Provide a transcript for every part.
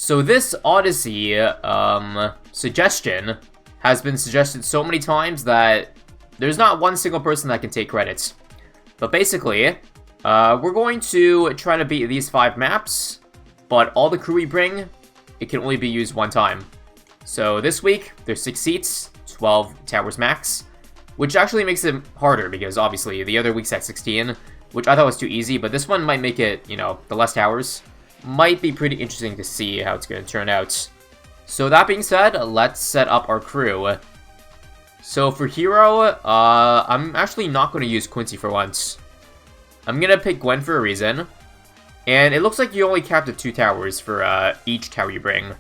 So this Odyssey suggestion has been suggested so many times that there's not one single person that can take credit. But basically, we're going to try to beat these 5 maps, but all the crew we bring, it can only be used one time. So this week, there's 6 seats, 12 towers max, which actually makes it harder because obviously the other week's at 16, which I thought was too easy, but this one might make it, you know, the less towers. Might be pretty interesting to see how it's going to turn out. So that being said, let's set up our crew. So for hero, I'm actually not going to use Quincy for once. I'm going to pick Gwen for a reason. And it looks like you only capped at 2 towers for each tower you bring.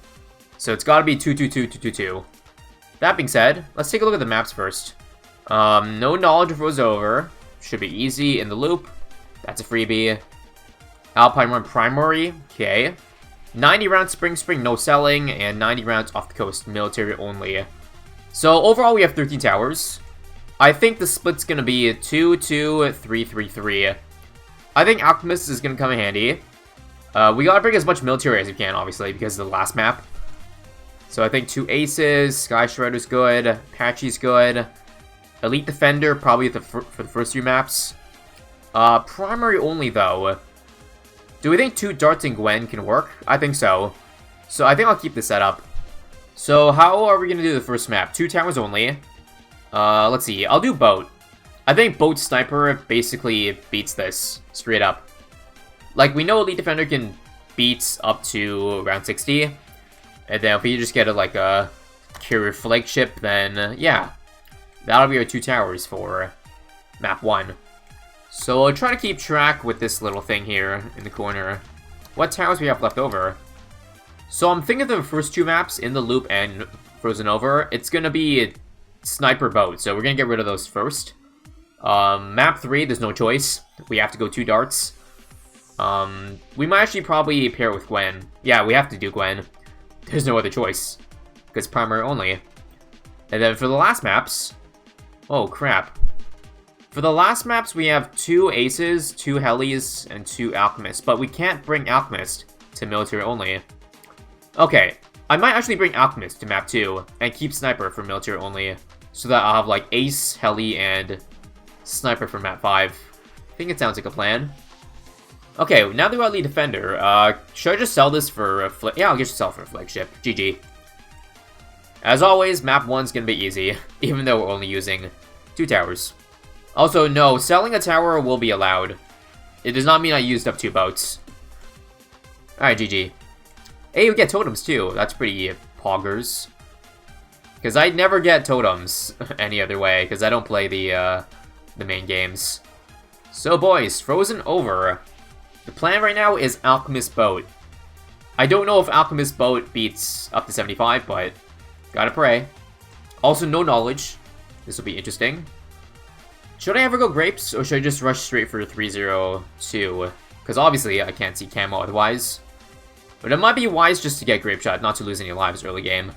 So it's got to be 2, 2, 2, 2, 2, 2. That being said, let's take a look at the maps first. No knowledge of Rose Over. Should be easy in the loop. That's a freebie. Alpine Run Primary, okay. 90 rounds Spring Spring, no selling, and 90 rounds off the coast, military only. So overall we have 13 towers. I think the split's gonna be 2, 2, 3, 3, 3. I think Alchemist is gonna come in handy. We gotta bring as much military as we can, obviously, because of the last map. So I think 2 Aces, Sky Shredder's good, Apache's good. Elite Defender, probably for the first 3 maps. Primary only, though. Do we think 2 Darts and Gwen can work? I think so. So I think I'll keep this setup. So how are we going to do the first map? 2 towers only. Let's see. I'll do Boat. I think Boat Sniper basically beats this. Straight up. Like, we know Elite Defender can beat up to round 60. And then if we just get a carrier flagship, then yeah. That'll be our 2 towers for map 1. So I'll try to keep track with this little thing here in the corner. What towers we have left over? So I'm thinking of the first 2 maps in the loop and Frozen Over. It's gonna be Sniper Boat, so we're gonna get rid of those first. Map 3, there's no choice. We have to go 2 darts. We might actually probably pair with Gwen. Yeah, we have to do Gwen. There's no other choice. Because primary only. And then for the last maps... Oh, crap. For the last maps, we have 2 Aces, 2 Helis, and 2 Alchemists. But we can't bring Alchemist to military only. Okay, I might actually bring Alchemist to map 2 and keep Sniper for military only. So that I'll have like Ace, Heli, and Sniper for map 5. I think it sounds like a plan. Okay, now that we're at Lead Defender, should I just sell this for a yeah, I'll just sell for a flagship. GG. As always, map 1's gonna be easy, even though we're only using 2 towers. Also, no, selling a tower will be allowed. It does not mean I used up 2 boats. Alright, GG. Hey, we get totems too. That's pretty poggers. Because I never get totems any other way, because I don't play the main games. So boys, Frozen Over. The plan right now is Alchemist Boat. I don't know if Alchemist Boat beats up to 75, but gotta pray. Also, no knowledge. This will be interesting. Should I ever go Grapes, or should I just rush straight for 302? Because obviously I can't see camo otherwise. But it might be wise just to get Grape Shot, not to lose any lives early game.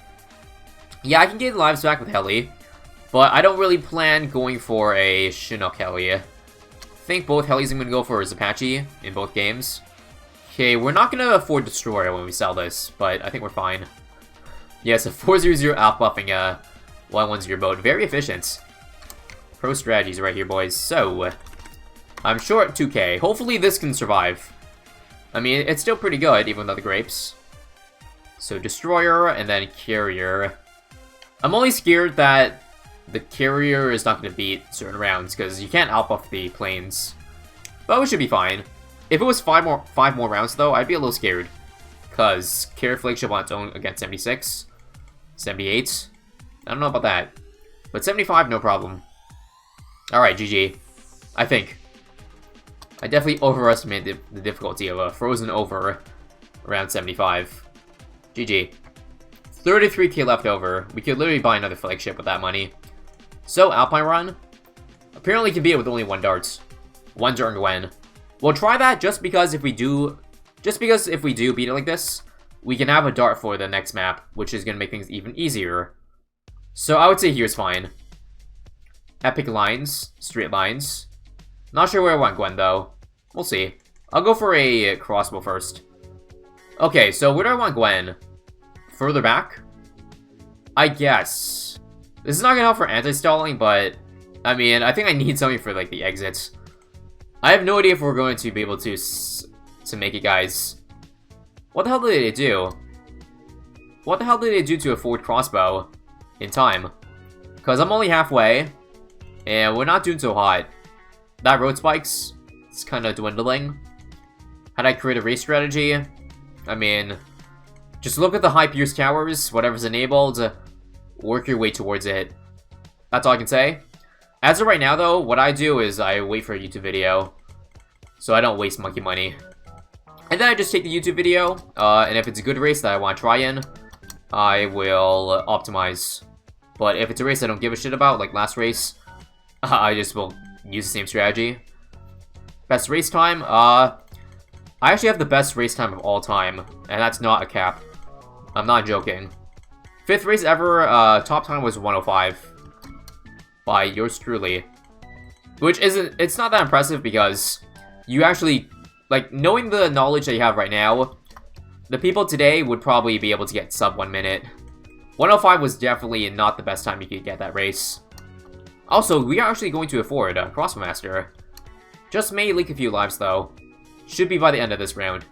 Yeah, I can get lives back with Heli, but I don't really plan going for a Chinook Heli. I think both Helis I'm going to go for is Apache in both games. Okay, we're not going to afford Destroyer when we sell this, but I think we're fine. Yes, a 400 outbuffing a 110 boat. Very efficient. Pro strategies right here, boys. So, I'm short 2k. Hopefully this can survive. I mean, it's still pretty good, even without the Grapes. So, Destroyer, and then Carrier. I'm only scared that the Carrier is not going to beat certain rounds, because you can't outbuff the planes. But we should be fine. If it was 5 more rounds, though, I'd be a little scared. Because Carrier Flagship on its own against 76. 78. I don't know about that. But 75, no problem. Alright, GG. I think. I definitely overestimated the difficulty of a Frozen Over around 75. GG. 33k left over. We could literally buy another flagship with that money. So, Alpine Run. Apparently can beat it with only 1 darts. 1 dart and Gwen. We'll try that just because if we do beat it like this, we can have a dart for the next map, which is going to make things even easier. So I would say here's fine. Epic lines, straight lines. Not sure where I want Gwen though. We'll see. I'll go for a crossbow first. Okay, so where do I want Gwen? Further back? I guess. This is not gonna help for anti-stalling, but... I mean, I think I need something for, like, the exits. I have no idea if we're going to be able to make it, guys. What the hell did they do? What the hell did they do to a forward crossbow in time? Because I'm only halfway, and we're not doing so hot. That road spikes, it's kind of dwindling. How'd I create a race strategy? I mean, just look at the high pierce towers, whatever's enabled, work your way towards it. That's all I can say. As of right now, though, what I do is I wait for a YouTube video, so I don't waste monkey money. And then I just take the YouTube video, and if it's a good race that I want to try in, I will optimize. But if it's a race I don't give a shit about, like last race, I just will use the same strategy. Best race time? I actually have the best race time of all time, and that's not a cap. I'm not joking. 5th race ever, top time was 105. By yours truly. Which isn't, it's not that impressive because you actually, like, knowing the knowledge that you have right now, the people today would probably be able to get sub 1 minute. 105 was definitely not the best time you could get that race. Also, we are actually going to afford a Crossbow Master. Just may leak a few lives though. Should be by the end of this round.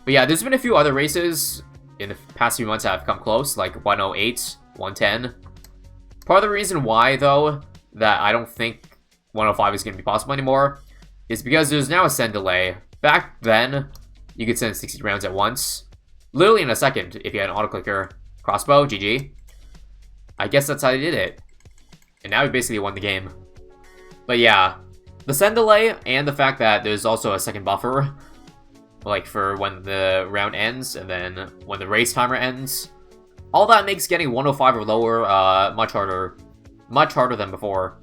But yeah, there's been a few other races in the past few months that have come close, like 108, 110. Part of the reason why, though, that I don't think 105 is going to be possible anymore is because there's now a send delay. Back then, you could send 60 rounds at once. Literally in a second, if you had an auto-clicker. Crossbow, GG. I guess that's how they did it. And now we basically won the game. But yeah, the send delay and the fact that there's also a second buffer, like for when the round ends and then when the race timer ends, all that makes getting 105 or lower much harder than before.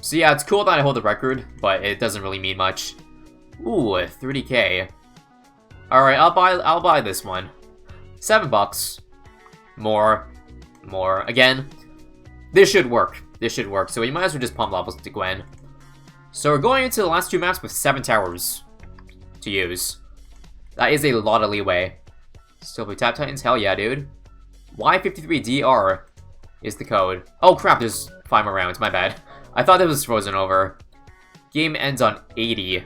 So yeah, it's cool that I hold the record, but it doesn't really mean much. Ooh, 30k. All right, I'll buy this one. $7. More. Again, this should work. This should work. So you might as well just pump levels to Gwen. So we're going into the last 2 maps with 7 towers to use. That is a lot of leeway. Still play Tap Titans? Hell yeah, dude. Y53DR is the code. Oh crap, there's 5 more rounds, my bad. I thought it was frozen over. Game ends on 80.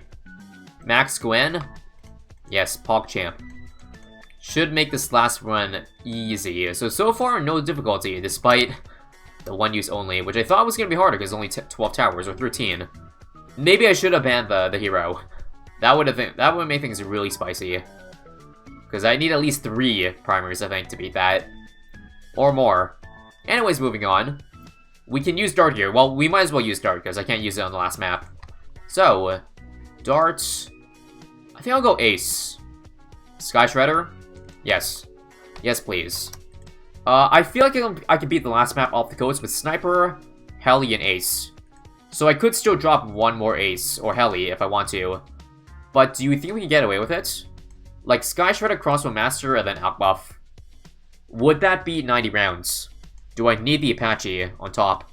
Max Gwen? Yes, PogChamp. Should make this last run easy. So far, no difficulty, despite the 1 use only, which I thought was going to be harder because only 12 towers, or 13. Maybe I should have banned the hero. That would make things really spicy. Because I need at least 3 primers, I think, to beat that. Or more. Anyways, moving on. We can use Dart here. Well, we might as well use Dart, because I can't use it on the last map. So, Dart... I think I'll go Ace. Sky Shredder? Yes. Yes, please. I feel like I can beat the last map off the coast with Sniper, Heli, and Ace. So I could still drop 1 more Ace, or Heli, if I want to. But do you think we can get away with it? Like Sky Shredder, Crossbow Master, and then Outbuff. Would that be 90 rounds? Do I need the Apache on top?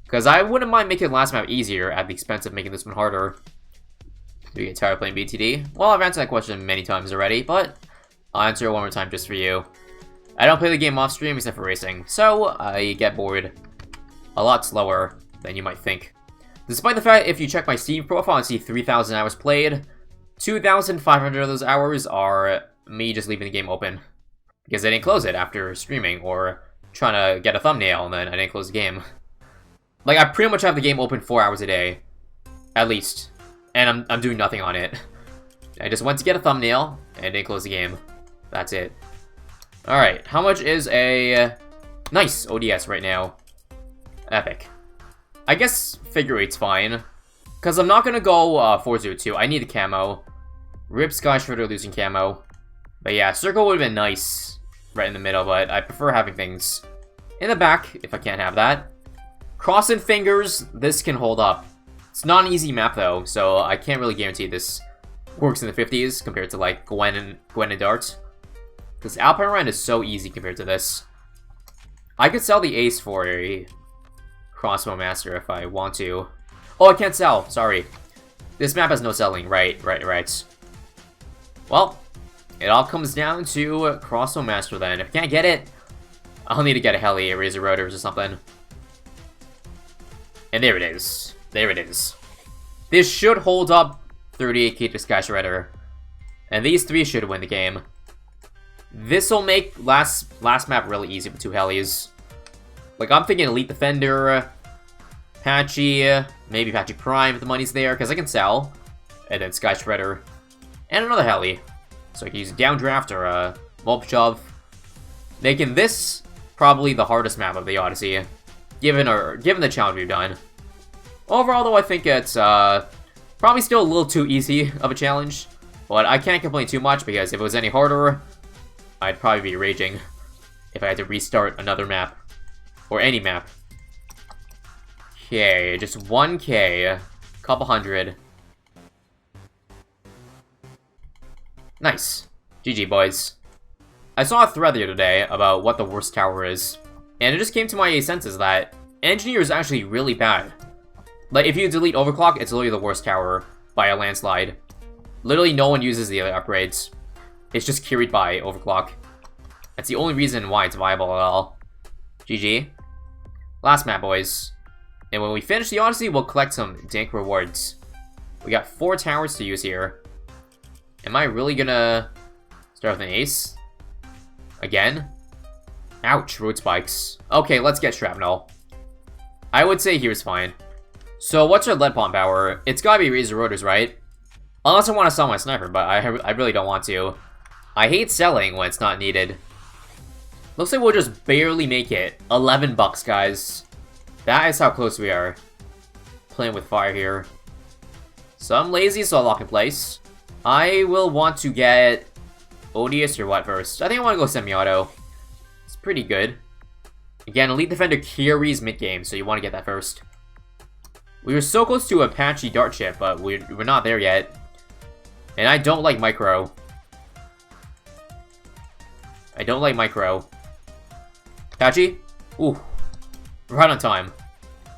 Because I wouldn't mind making the last map easier at the expense of making this one harder. Do you get tired of playing BTD? Well, I've answered that question many times already, but I'll answer it one more time just for you. I don't play the game off stream except for racing, so I get bored a lot slower than you might think. Despite the fact if you check my Steam profile and see 3,000 hours played, 2,500 of those hours are me just leaving the game open. Because I didn't close it after streaming, or trying to get a thumbnail and then I didn't close the game. Like, I pretty much have the game open 4 hours a day. At least. And I'm doing nothing on it. I just went to get a thumbnail, and didn't close the game. That's it. Alright, how much is a nice ODS right now? Epic. I guess figure 8's fine. Because I'm not going to go 402. I need the camo. Rip Sky Shredder losing camo. But yeah, circle would have been nice right in the middle, but I prefer having things in the back if I can't have that. Crossing fingers, this can hold up. It's not an easy map though, so I can't really guarantee this works in the 50s compared to like Gwen and Dart. Because Alpine Run is so easy compared to this. I could sell the Ace for a Crossbow Master if I want to. Oh, I can't sell, sorry. This map has no selling, right. Well, It all comes down to Crossbow Master then. If I can't get it, I'll need to get a heli, Razor Rotors or something. And there it is. There it is. This should hold up 38k to Sky Shredder. And these three should win the game. This'll make last map really easy with two helis. Like, I'm thinking Elite Defender, Patchy, maybe Patchy Prime if the money's there, because I can sell. And then Sky Shredder. And another heli. So I can use a Downdraft or a Mulp Shove. Making this probably the hardest map of the Odyssey. Given the challenge we've done. Overall, though, I think it's probably still a little too easy of a challenge. But I can't complain too much, because if it was any harder, I'd probably be raging if I had to restart another map. Or any map. Okay, just 1k. Couple hundred. Nice. GG, boys. I saw a thread the other day about what the worst tower is. And it just came to my senses that Engineer is actually really bad. Like, if you delete Overclock, it's literally the worst tower by a landslide. Literally no one uses the other upgrades. It's just carried by Overclock. That's the only reason why it's viable at all. GG. Last map, boys. And when we finish the Odyssey, we'll collect some dank rewards. We got 4 towers to use here. Am I really gonna start with an ace? Again? Ouch, road spikes. Okay, let's get shrapnel. I would say here's fine. So what's our lead bomb power? It's gotta be Razor Rotors, right? Unless I want to sell my sniper, but I really don't want to. I hate selling when it's not needed. Looks like we'll just barely make it. 11 bucks, guys. That is how close we are. Playing with fire here. So I'm lazy, so I'll lock in place. I will want to get Odious or what first? I think I want to go semi-auto. It's pretty good. Again, Elite Defender carries mid-game, so you want to get that first. We were so close to Apache Dart Ship, but we're not there yet. And I don't like Micro. I don't like Micro. Apache? Ooh. Right on time.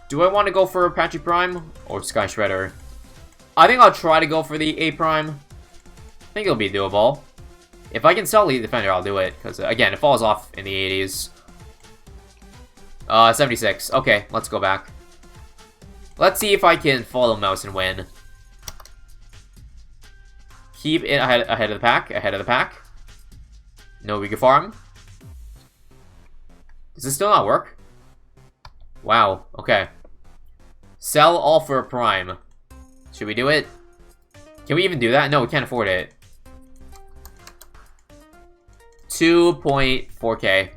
Do I want to go for Apache Prime or Sky Shredder? I think I'll try to go for the A Prime. I think it'll be doable. If I can sell Elite Defender, I'll do it. Because, again, it falls off in the 80s. 76. Okay, let's go back. Let's see if I can follow mouse and win. Keep it ahead of the pack. Ahead of the pack. No Riga Farm. Does this still not work? Wow, okay. Sell all for a prime. Should we do it? Can we even do that? No, we can't afford it. 2.4k.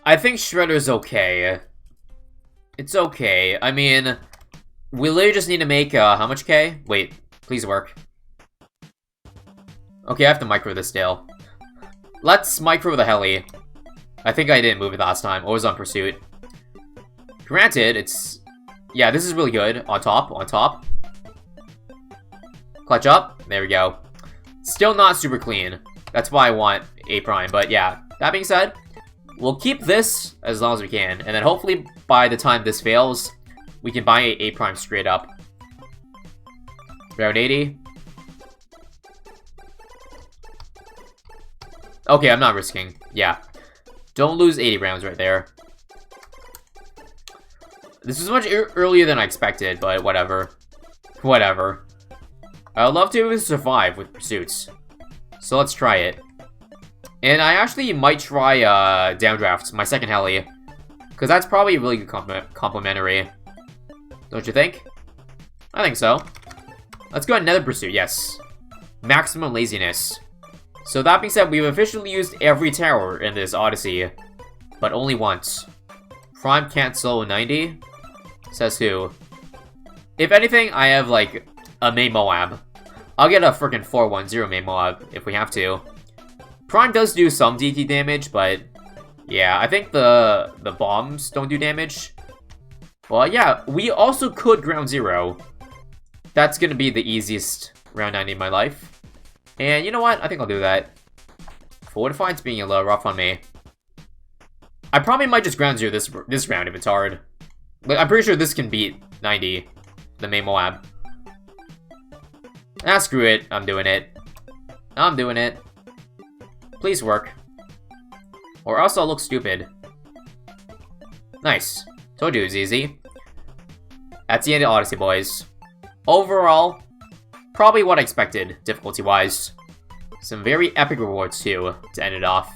I think Shredder's okay. It's okay. I mean, we literally just need to make, how much K? Wait, please work. Okay, I have to micro this deal. Let's micro the heli. I think I didn't move it last time. I was on pursuit. Granted, it's... Yeah, this is really good. On top, on top. Clutch up. There we go. Still not super clean. That's why I want A Prime. But yeah, that being said, we'll keep this as long as we can. And then hopefully by the time this fails, we can buy A Prime straight up. Round 80. Okay, I'm not risking. Yeah. Don't lose 80 rounds right there. This was much earlier than I expected, but whatever. Whatever. I would love to survive with pursuits. So let's try it. And I actually might try Downdraft, my second heli. Because that's probably a really good complimentary. Don't you think? I think so. Let's go another pursuit, yes. Maximum laziness. So that being said, we've officially used every tower in this Odyssey. But only once. Prime can't solo 90? Says who? If anything, I have like a main Moab. I'll get a freaking 410 main Moab if we have to. Prime does do some DT damage, but yeah, I think the bombs don't do damage. Well, yeah, we also could ground 0. That's gonna be the easiest round 90 in my life. And you know what? I think I'll do that. Fortified's being a little rough on me. I probably might just ground 0 this round if it's hard. Like, I'm pretty sure this can beat 90, the main Moab. Ah, screw it. I'm doing it. I'm doing it. Please work. Or else I'll look stupid. Nice. Told you it was easy. That's the end of Odyssey, boys. Overall, probably what I expected, difficulty-wise. Some very epic rewards, too, to end it off.